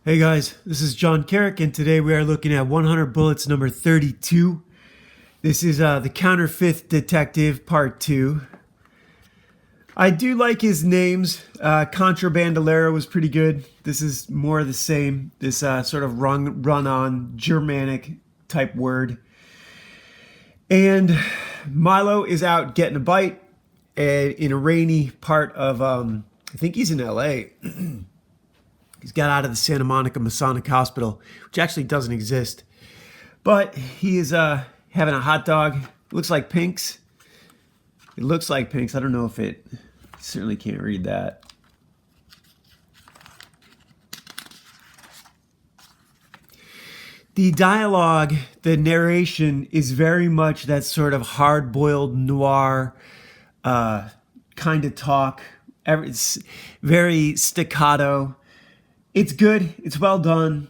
Hey guys, this is John Carrick, and today we are looking at 100 Bullets number 32. This is the Counterfeit Detective Part 2. I do like his names. Contrabandolero was pretty good. This is more of the same. This sort of run-on Germanic type word. And Milo is out getting a bite in a rainy part of, I think he's in LA. He's got out of the Santa Monica Masonic Hospital, which actually doesn't exist. But he is having a hot dog. It looks like Pink's. It looks like Pink's. I don't know if it... Certainly can't read that. The dialogue, the narration is very much that sort of hard-boiled noir kind of talk. It's very staccato. It's good. It's well done.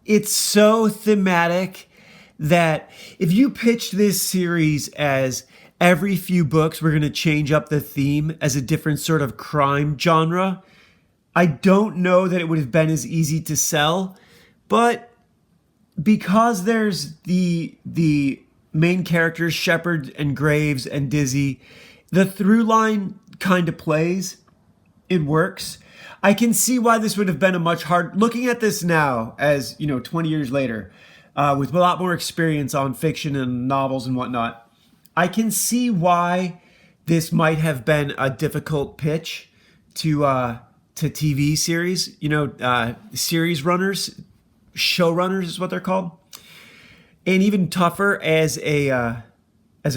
It's so thematic that if you pitched this series as every few books we're going to change up the theme as a different sort of crime genre, I don't know that it would have been as easy to sell. But because there's the main characters, Shepard and Graves and Dizzy, the through line kind of plays. It works. I can see why this would have been a much hard... Looking at this now, as, 20 years later, with a lot more experience on fiction and novels and whatnot, I can see why this might have been a difficult pitch to TV series. Series runners, showrunners is what they're called, and even tougher as a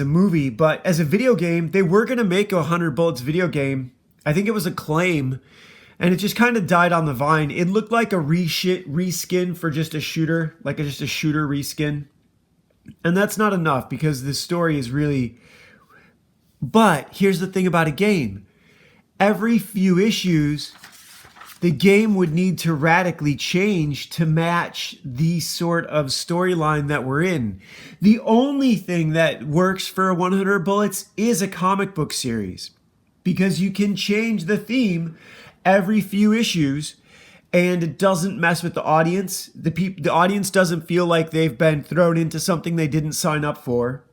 movie. But as a video game, they were going to make a 100 Bullets video game. I think it was Acclaim. And it just kind of died on the vine. It looked like a reskin for just a shooter, just a shooter reskin. And that's not enough because this story is really... But here's the thing about a game. Every few issues, the game would need to radically change to match the sort of storyline that we're in. The only thing that works for 100 Bullets is a comic book series, because you can change the theme every few issues, and it doesn't mess with the audience. The audience doesn't feel like they've been thrown into something they didn't sign up for.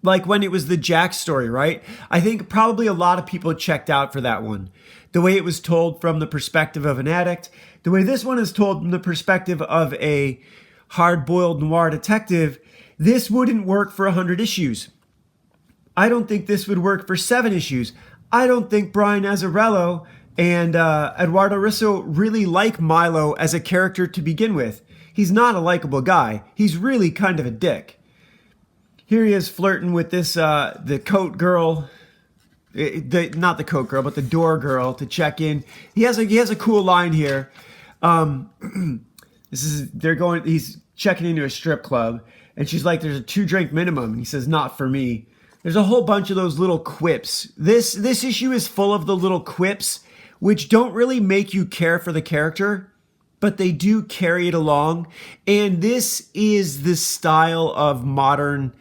Like when it was the Jack story, right? I think probably a lot of people checked out for that one. The way it was told from the perspective of an addict, the way this one is told from the perspective of a hard-boiled noir detective, this wouldn't work for 100 issues. I don't think this would work for 7 issues. I don't think Brian Azzarello and Eduardo Risso really like Milo as a character to begin with. He's not a likable guy. He's really kind of a dick. Here he is flirting with this, the coat girl, not the coat girl, but the door girl to check in. He has a cool line here. He's checking into a strip club, and she's like, "There's a 2-drink minimum." And he says, "Not for me." There's a whole bunch of those little quips. This issue is full of the little quips, which don't really make you care for the character, but they do carry it along. And this is the style of modern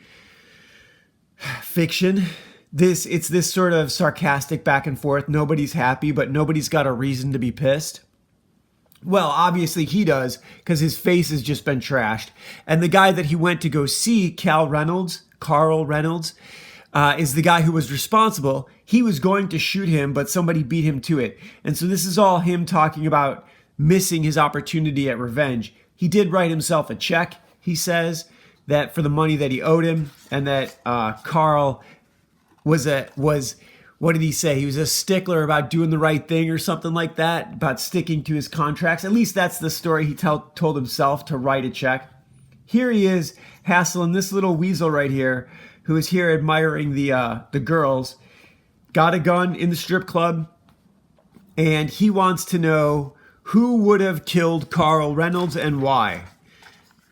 fiction. It's this sort of sarcastic back and forth. Nobody's happy, but nobody's got a reason to be pissed. Well, obviously he does, because his face has just been trashed. And the guy that he went to go see, Carl Reynolds, is the guy who was responsible. He was going to shoot him, but somebody beat him to it. And so this is all him talking about missing his opportunity at revenge. He did write himself a check, he says, that for the money that he owed him, and that Carl was what did he say? He was a stickler about doing the right thing or something like that, about sticking to his contracts. At least that's the story he told himself to write a check. Here he is hassling this little weasel right here, who is here admiring the girls, got a gun in the strip club, and he wants to know who would have killed Carl Reynolds and why.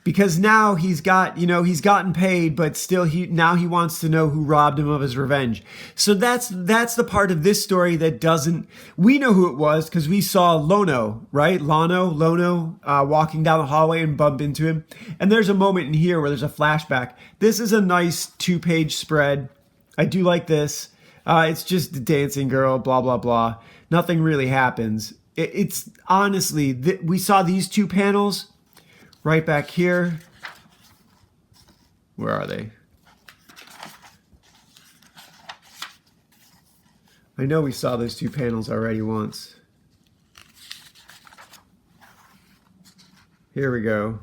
Because now he's gotten paid, but still now he wants to know who robbed him of his revenge. So that's the part of this story that doesn't... We know who it was because we saw Lono, right? Lono walking down the hallway and bump into him. And there's a moment in here where there's a flashback. This is a nice 2-page spread. I do like this. It's just the dancing girl, blah, blah, blah. Nothing really happens. it's honestly, we saw these two panels right back here. Where are they? I know we saw those two panels already once. Here we go.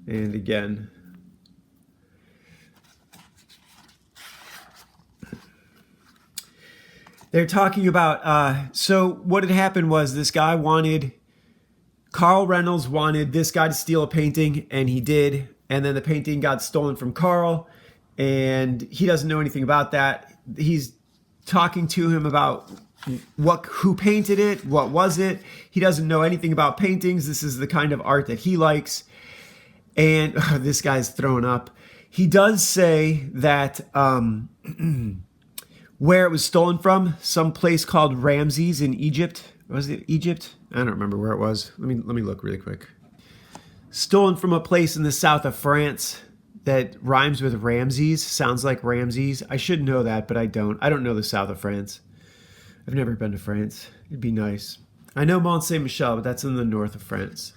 And again. They're talking about, so what had happened was this guy Carl Reynolds wanted this guy to steal a painting, and he did. And then the painting got stolen from Carl, and he doesn't know anything about that. He's talking to him about who painted it, what was it. He doesn't know anything about paintings. This is the kind of art that he likes. And this guy's throwing up. He does say that where it was stolen from, some place called Ramses in Egypt. Was it Egypt? I don't remember where it was. Let me look really quick. Stolen from a place in the south of France that rhymes with Ramses. Sounds like Ramses. I should know that, but I don't. I don't know the south of France. I've never been to France. It'd be nice. I know Mont Saint-Michel, but that's in the north of France.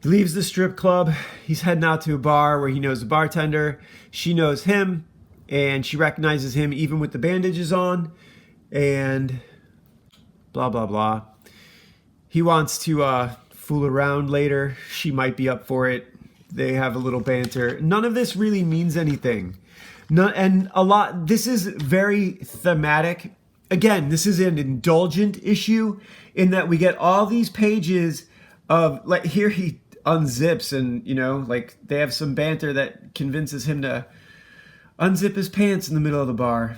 He leaves the strip club. He's heading out to a bar where he knows the bartender. She knows him, and she recognizes him even with the bandages on. And blah, blah, blah. He wants to fool around later. She might be up for it. They have a little banter. None of this really means anything. This is very thematic. Again, this is an indulgent issue in that we get all these pages of, like, here he unzips and, like, they have some banter that convinces him to unzip his pants in the middle of the bar.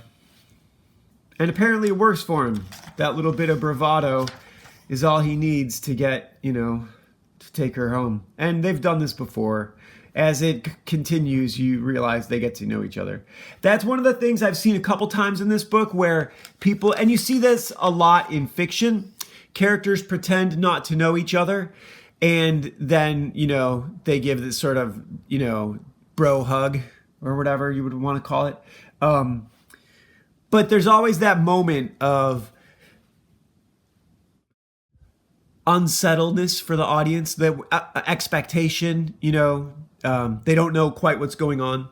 And apparently it works for him. That little bit of bravado is all he needs to get, to take her home. And they've done this before. As it continues, you realize they get to know each other. That's one of the things I've seen a couple times in this book where people, and you see this a lot in fiction, characters pretend not to know each other. And then, they give this sort of, bro hug or whatever you would want to call it. But there's always that moment of unsettledness for the audience, the expectation, they don't know quite what's going on.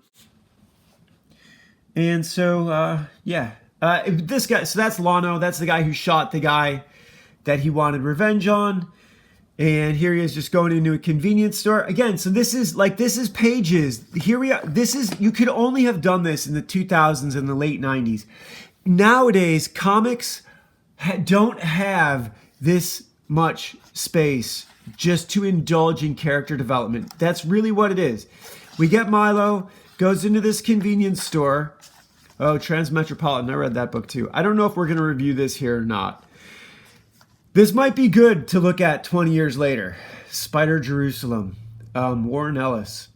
And so, this guy, so that's Lano. That's the guy who shot the guy that he wanted revenge on. And here he is just going into a convenience store. Again, so this is pages. Here we are. You could only have done this in the 2000s and the late 90s. Nowadays, comics don't have this much space just to indulge in character development. That's really what it is. We get Milo, goes into this convenience store. Oh, Transmetropolitan. I read that book too. I don't know if we're going to review this here or not. This might be good to look at 20 years later. Spider Jerusalem, Warren Ellis.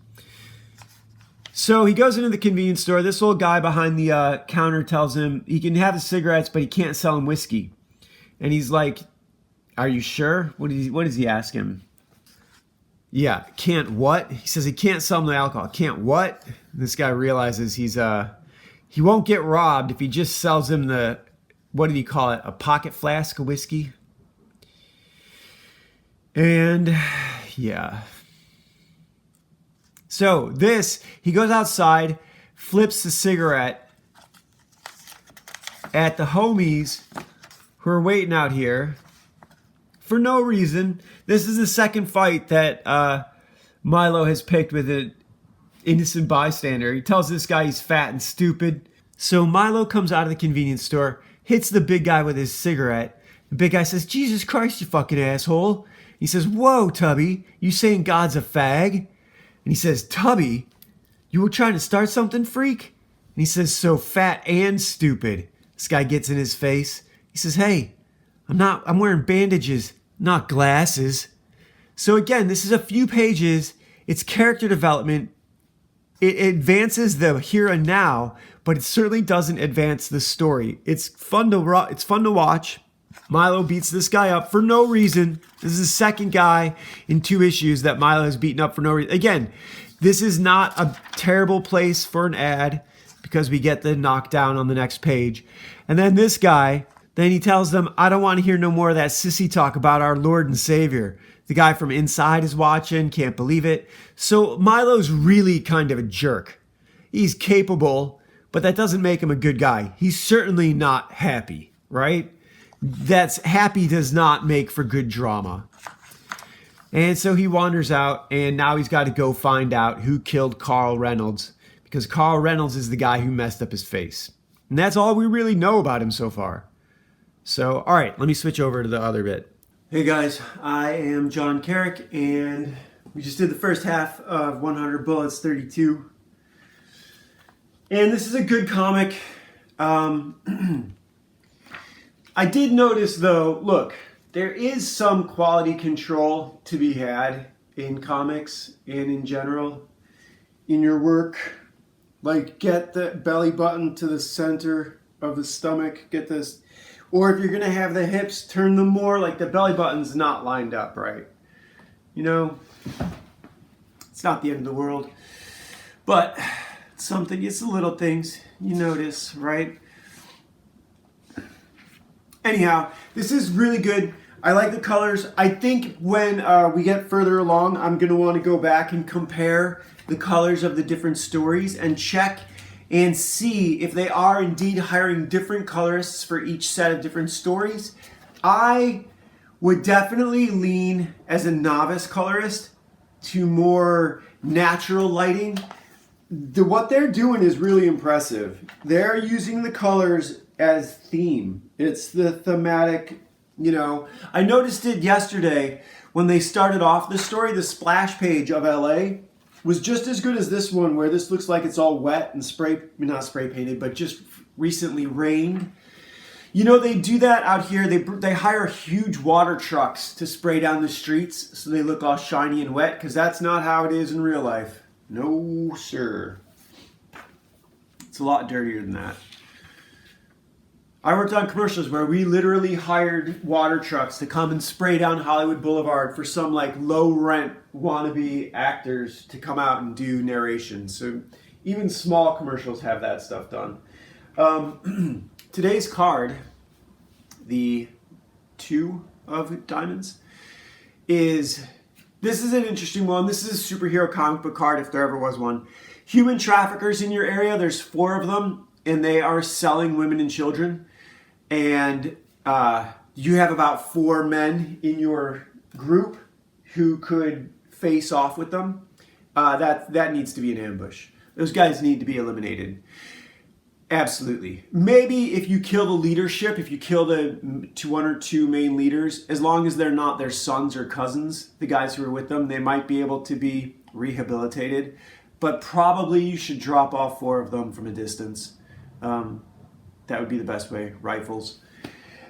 So he goes into the convenience store. This old guy behind the counter tells him he can have the cigarettes, but he can't sell him whiskey. And he's like, "Are you sure?" What does he ask him? Yeah, can't what? He says he can't sell him the alcohol. Can't what? This guy realizes he won't get robbed if he just sells him the, what did he call it? A pocket flask of whiskey? And yeah. So he goes outside, flips the cigarette at the homies who are waiting out here for no reason. This is the second fight that Milo has picked with an innocent bystander. He tells this guy he's fat and stupid. So Milo comes out of the convenience store, hits the big guy with his cigarette. The big guy says, "Jesus Christ, you fucking asshole." He says, "Whoa, Tubby, you saying God's a fag?" And he says, "Tubby, you were trying to start something, freak?" And he says, "So fat and stupid." This guy gets in his face. He says, "Hey, I'm wearing bandages, not glasses." So again, this is a few pages. It's character development. It advances the here and now, but it certainly doesn't advance the story. It's fun to watch. Milo beats this guy up for no reason. This is the second guy in 2 issues that Milo has beaten up for no reason. Again, This is not a terrible place for an ad because we get the knockdown on the next page. And then this guy, then he tells them, I don't want to hear no more of that sissy talk about our Lord and Savior. The guy from Inside is watching, can't believe it. So Milo's really kind of a jerk. He's capable, but that doesn't make him a good guy. He's certainly not happy, right? That's happy does not make for good drama. And so he wanders out, and now he's got to go find out who killed Carl Reynolds, because Carl Reynolds is the guy who messed up his face. And that's all we really know about him so far. So, all right, let me switch over to the other bit. Hey guys, I am John Carrick, and we just did the first half of 100 Bullets 32. And this is a good comic. I did notice though, look, there is some quality control to be had in comics and in general in your work. Like get the belly button to the center of the stomach, get this. Or if you're gonna have the hips, turn them more like the belly button's not lined up right. You know, it's not the end of the world. But something, it's the little things you notice, right? Anyhow, this is really good. I like the colors. I think when we get further along, I'm going to want to go back and compare the colors of the different stories and check and see if they are indeed hiring different colorists for each set of different stories. I would definitely lean as a novice colorist to more natural lighting. What they're doing is really impressive. They're using the colors as theme. It's the thematic, you know. I noticed it yesterday when they started off the story. The splash page of LA was just as good as this one, where this looks like it's all wet and not spray painted, but just recently rained. You know, they do that out here. They hire huge water trucks to spray down the streets so they look all shiny and wet, because that's not how it is in real life. No, sir. It's a lot dirtier than that. I worked on commercials where we literally hired water trucks to come and spray down Hollywood Boulevard for some like low rent wannabe actors to come out and do narration. So even small commercials have that stuff done. Today's card, the 2 of diamonds, this is an interesting one. This is a superhero comic book card if there ever was one. Human traffickers in your area, there's 4 of them, and they are selling women and children. And you have about 4 men in your group who could face off with them. That needs to be an ambush. Those guys need to be eliminated. Absolutely. Maybe if you kill the leadership, if you kill the 1 or 2 main leaders, as long as they're not their sons or cousins, the guys who are with them, they might be able to be rehabilitated. But probably you should drop off 4 of them from a distance. That would be the best way. Rifles.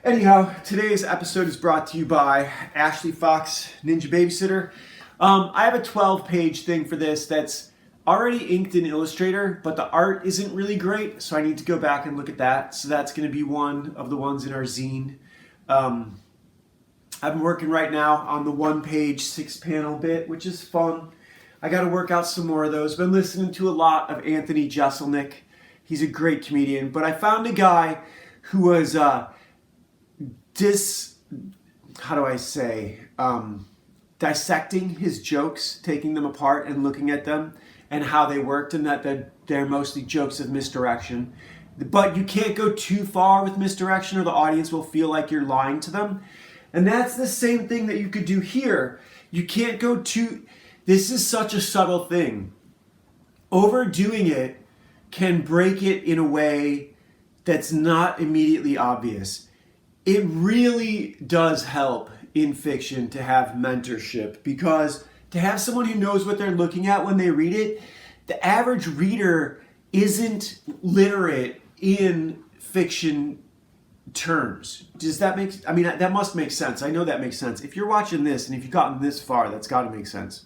Anyhow, today's episode is brought to you by Ashley Fox Ninja Babysitter. I have a 12-page thing for this that's already inked in Illustrator, but the art isn't really great, so I need to go back and look at that. So that's going to be one of the ones in our zine. I'm working right now on the 1-page 6-panel bit, which is fun. I got to work out some more of those. Been listening to a lot of Anthony Jeselnik. He's a great comedian, but I found a guy who was dissecting his jokes, taking them apart and looking at them and how they worked, and that they're mostly jokes of misdirection. But you can't go too far with misdirection or the audience will feel like you're lying to them. And that's the same thing that you could do here. You can't go too... This is such a subtle thing. Overdoing it can break it in a way that's not immediately obvious. It really does help in fiction to have mentorship, because to have someone who knows what they're looking at when they read it, the average reader isn't literate in fiction terms. Does that make... I mean, that must make sense. I know that makes sense. If you're watching this and if you've gotten this far, that's got to make sense.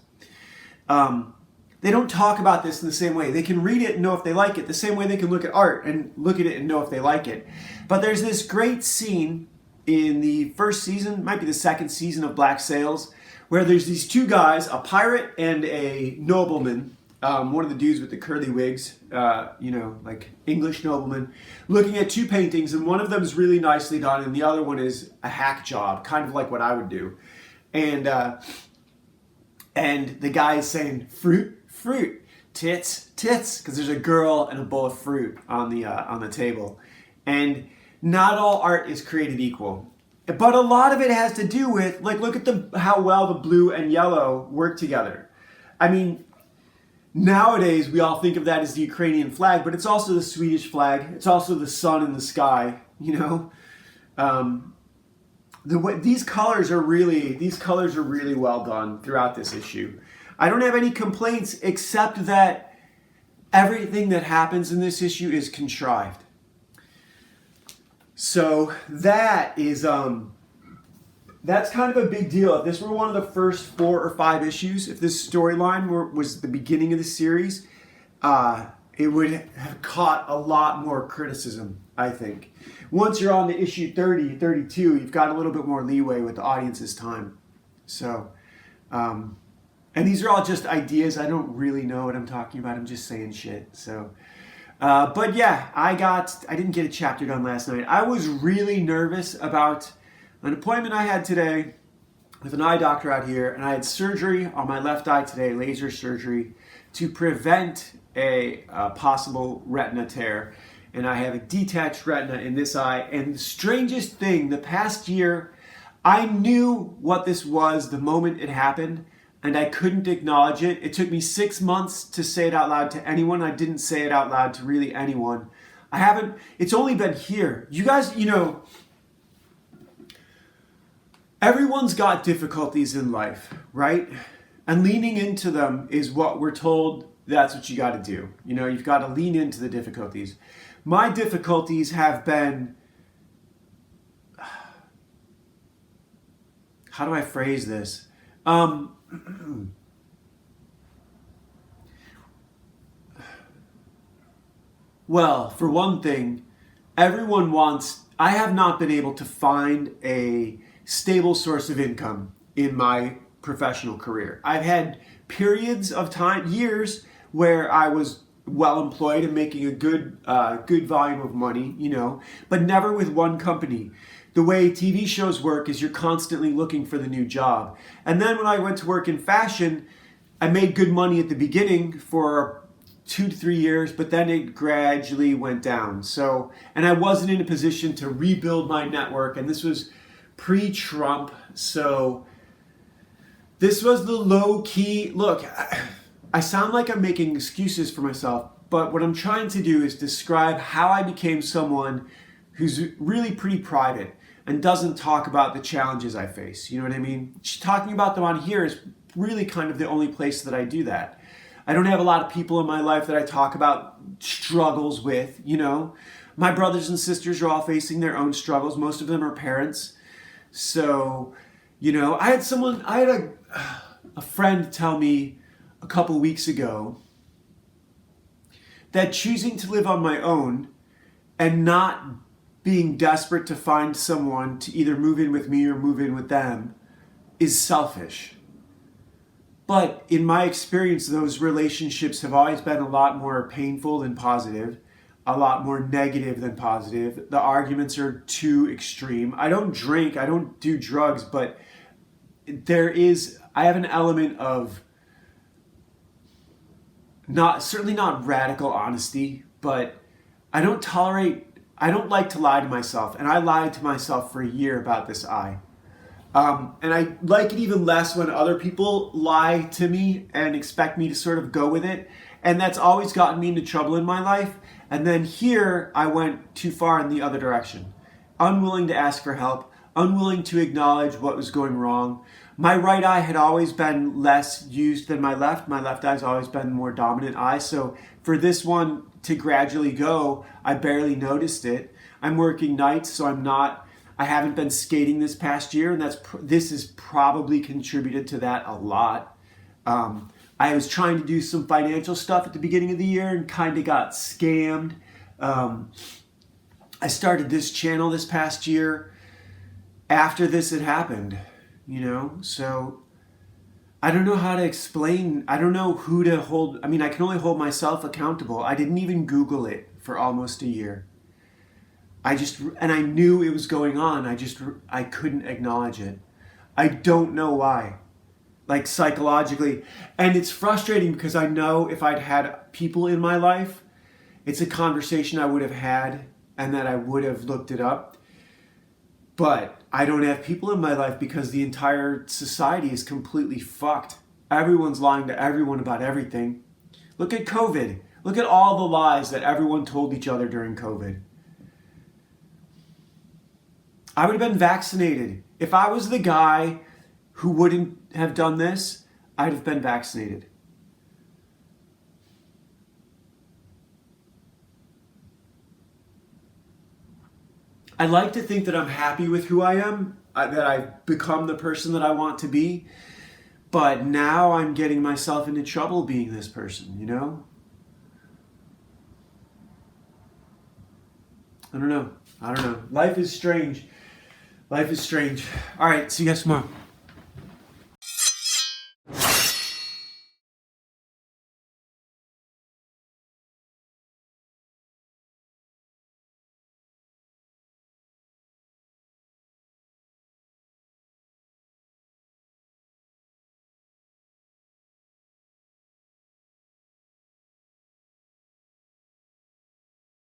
They don't talk about this in the same way. They can read it and know if they like it, the same way they can look at art and look at it and know if they like it. But there's this great scene in the first season, might be the second season of Black Sails, where there's these 2 guys, a pirate and a nobleman, one of the dudes with the curly wigs, like English nobleman, looking at two paintings, and one of them is really nicely done, and the other one is a hack job, kind of like what I would do. And the guy is saying, fruit, fruit, tits, tits, because there's a girl and a bowl of fruit on the table. And not all art is created equal. But a lot of it has to do with, like, look at how well the blue and yellow work together. I mean, nowadays we all think of that as the Ukrainian flag, but it's also the Swedish flag. It's also the sun in the sky, you know? These colors are really well done throughout this issue. I don't have any complaints except that everything that happens in this issue is contrived. So that is that's kind of a big deal. If this were one of the first 4 or 5 issues, if this storyline was the beginning of the series, it would have caught a lot more criticism, I think. Once you're on to issue 30, 32, you've got a little bit more leeway with the audience's time. So, and these are all just ideas. I don't really know what I'm talking about. I'm just saying shit. So, but yeah, I didn't get a chapter done last night. I was really nervous about an appointment I had today with an eye doctor out here, and I had surgery on my left eye today, laser surgery, to prevent a possible retina tear. And I have a detached retina in this eye. And the strangest thing, the past year, I knew what this was the moment it happened, and I couldn't acknowledge it. It took me 6 months to say it out loud to anyone. I didn't say it out loud to really anyone. It's only been here. You guys, everyone's got difficulties in life, right? And leaning into them is what we're told that's what you got to do. You've got to lean into the difficulties. My difficulties have been, how do I phrase this? Well, for one thing, I have not been able to find a stable source of income in my professional career. I've had periods of time, years, where I was well employed and making a good volume of money, but never with one company. The way TV shows work is you're constantly looking for the new job. And then when I went to work in fashion, I made good money at the beginning for 2 to 3 years, but then it gradually went down. And I wasn't in a position to rebuild my network, and this was pre-Trump, so this was the low-key, look, I sound like I'm making excuses for myself, but what I'm trying to do is describe how I became someone who's really pretty private and doesn't talk about the challenges I face. You know what I mean? Talking about them on here is really kind of the only place that I do that. I don't have a lot of people in my life that I talk about struggles with, My brothers and sisters are all facing their own struggles. Most of them are parents. So, I had a friend tell me a couple weeks ago that choosing to live on my own and not being desperate to find someone to either move in with me or move in with them is selfish. But in my experience, those relationships have always been a lot more painful than positive, a lot more negative than positive. The arguments are too extreme. I don't drink, I don't do drugs, but I have an element of certainly not radical honesty, but I don't like to lie to myself, and I lied to myself for a year about this eye. And I like it even less when other people lie to me and expect me to sort of go with it, and that's always gotten me into trouble in my life. And then here, I went too far in the other direction. Unwilling to ask for help, unwilling to acknowledge what was going wrong. My right eye had always been less used than my left. My left eye's always been the more dominant eye. So for this one to gradually go, I barely noticed it. I'm working nights, so I haven't been skating this past year, and this has probably contributed to that a lot. I was trying to do some financial stuff at the beginning of the year and kind of got scammed. I started this channel this past year after this had happened, so I don't know how to explain. I don't know who to hold. I mean, I can only hold myself accountable. I didn't even Google it for almost a year. And I knew it was going on. I couldn't acknowledge it. I don't know why. Like psychologically. And it's frustrating because I know if I'd had people in my life, it's a conversation I would have had and that I would have looked it up. But I don't have people in my life because the entire society is completely fucked. Everyone's lying to everyone about everything. Look at COVID. Look at all the lies that everyone told each other during COVID. I would have been vaccinated. If I was the guy who wouldn't have done this, I'd have been vaccinated. I like to think that I'm happy with who I am, that I've become the person that I want to be, but now I'm getting myself into trouble being this person, you know? I don't know. Life is strange. Life is strange. All right, see you guys tomorrow.